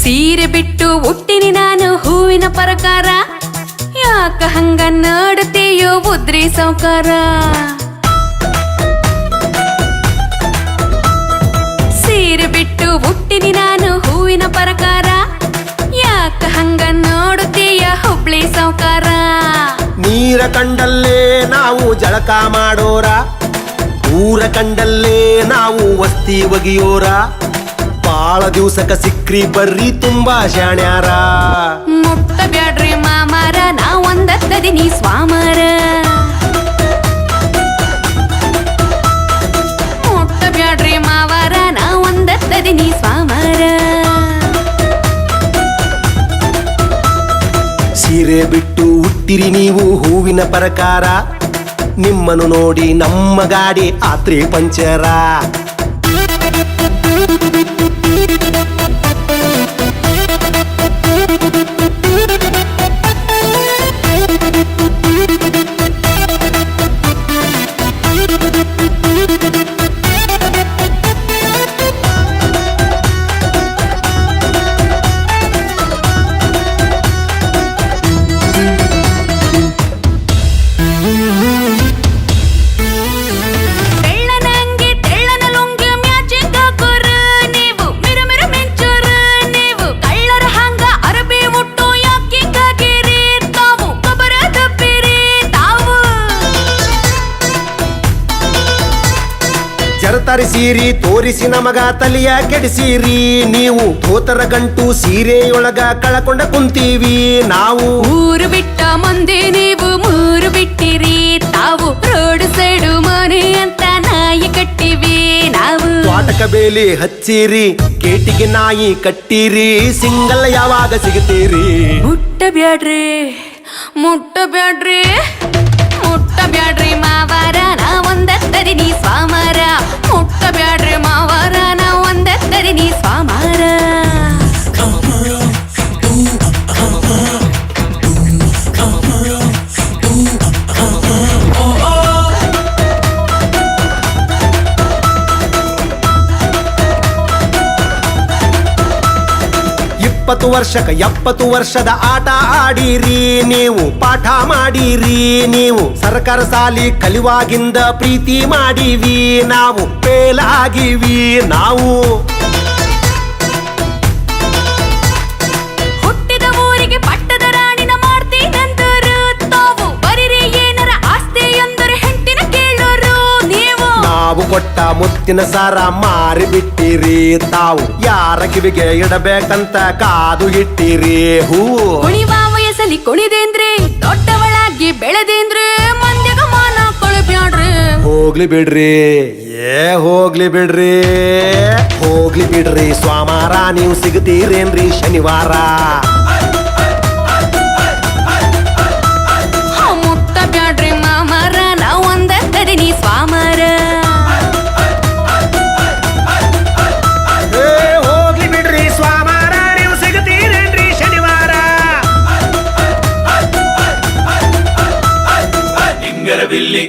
ಸೀರೆ ಬಿಟ್ಟು ಹುಟ್ಟಿನಿ ನಾನು ಹೂವಿನ ಪ್ರಕಾರ, ಯಾಕ ಹಂಗ ನೋಡುತ್ತೀಯೋ ಬುದ್ರಿ ಸೌಕಾರ. ಸೀರೆ ಬಿಟ್ಟು ಹುಟ್ಟಿನಿ ನಾನು ಹೂವಿನ ಪ್ರಕಾರ, ಯಾಕ ಹಂಗ ನೋಡುತ್ತೀಯ ಹುಬ್ಳಿ ಸೌಕಾರ. ನೀರ ಕಂಡಲ್ಲೇ ನಾವು ಜಳಕ ಮಾಡೋರ, ಊರ ಕಂಡಲ್ಲೇ ನಾವು ವಸ್ತಿ ಒಗಿಯೋರ. ಬಾಳ ದಿವ್ಸಕ್ಕ ಸಿಕ್ರಿ ಬರ್ರಿ ತುಂಬಾ ಶಾಣ್ಯಾರ. ಮುಟ್ಟ ಬ್ಯಾಡ್ರಿ ಮಾಮಾರ ನಾ ಒಂದತ್ತದಿನಿ ಸ್ವಾಮರ. ಮುಟ್ಟ ಬ್ಯಾಡ್ರಿ ಮಾವಾರ ನಾ ಒಂದತ್ತದಿನಿ ಸ್ವಾಮರ. ಸೀರೆ ಬಿಟ್ಟು ಹುಟ್ಟಿರಿ ನೀವು ಹೂವಿನ ಪ್ರಕಾರ, ನಿಮ್ಮನ್ನು ನೋಡಿ ನಮ್ಮ ಗಾಡಿ ಆತ್ರಿ ಪಂಚರ. ಚರತಾರಿ ಸೀರಿ ತೋರಿಸಿ ನಮಗ ತಲಿಯ ಕೆಡಿಸಿರಿ ನೀವು. ಧೋತರ ಗಂಟು ಸೀರೆಯೊಳಗ ಕಳಕೊಂಡ ಕುಂತೀವಿ ನಾವು. ಊರು ಬಿಟ್ಟ ಮಂದಿ ನೀವು ಮೂರು ಬಿಟ್ಟಿರಿ ತಾವು. ರೋಡ್ ಸೈಡು ಮನೆ ಅಂತ ನಾಯಿ ಕಟ್ಟಿವಿ ನಾವು. ತ್ವಾಟಕ ಬೇಲಿ ಹಚ್ಚಿರಿ ಕೇಟಿಗೆ ನಾಯಿ ಕಟ್ಟಿರಿ, ಸಿಂಗಲ್ ಯಾವಾಗ ಸಿಗುತ್ತೀರಿ. ಮುಟ್ಟ ಬ್ಯಾಡ್ರಿ ಮುಟ್ಟ ಬ್ಯಾಡ್ರಿ ಮುಟ್ಟ ಬ್ಯಾಡ್ರಿ ಮಾವಾರ ನಾ ಒಂದತ್ತದಿನಿ ಸ್ವಾಮರ. ಮುಟ್ಟ ಬ್ಯಾಡ್ರಿ ಮಾವಾರ ನಾ ಒಂದತ್ತದಿನಿ ಸ್ವಾಮರ. ಇಪ್ಪತ್ತು ವರ್ಷಕ್ಕ 70 ವರ್ಷದ ಆಟ ಆಡಿರಿ ನೀವು. ಪಾಠ ಮಾಡಿರಿ ನೀವು. ಸರ್ಕಾರ ಸಾಲಿ ಕಲಿವಾಗಿಂದ ಪ್ರೀತಿ ಮಾಡಿವಿ ನಾವು. ಫೇಲ್ ಆಗಿವಿ ನಾವು. ಹುಟ್ಟಿದ ಊರಿಗೆ ಪಟ್ಟದ ರಾಣಿನ ಮಾಡ್ತೀನಂದರು ತಾವು. ಬರಿರಿ ಏನರ ಆಸ್ತಿ ಎಂದರೆ ಹೆಂಟಿನ ಕೇಳೋರು ನೀವು. ನಾವು ಕೊಟ್ಟ ಮುತ್ತಿನ ಸಾರ ಮಾರಿ ಬಿಟ್ಟಿರಿ ತಾವು. ಯಾರ ಕಿವಿಗೆ ಇಡಬೇಕಂತ ಕಾದು ಇಟ್ಟಿರಿ ಹೂವು. ಕುಣಿವ ವಯಸ್ಸಲ್ಲಿ ಕುಣಿದೇಂದ್ರೆ ದೊಡ್ಡವಳಾಗಿ ಬೆಳೆದೇಂದ್ರೆ ಮಂದ್ಯಗ ಮಾನ ಕೊಳಬ್ಯಾಡ್ರಿ. ಹೋಗ್ಲಿ ಬಿಡ್ರಿ ಹೋಗ್ಲಿ ಬಿಡ್ರಿ ಹೋಗ್ಲಿ ಬಿಡ್ರಿ ಸ್ವಾಮಾರ. ನೀವು ಸಿಗ್ತೀರೇನ್ರಿ ಶನಿವಾರ. ಮುಟ್ಟ ಬ್ಯಾಡ್ರಿ ಮಾಮಾರ ನಾ ಒಂದತ್ತದಿನಿ ಸ್ವಾಮರ. ಹೋಗ್ಲಿ ಬಿಡ್ರಿ ಸ್ವಾಮಾರ, ನೀವು ಸಿಗ್ತೀರೇನ್ರಿ ಶನಿವಾರ. ಲಿಂಗರಬಿಲ್ಲಿ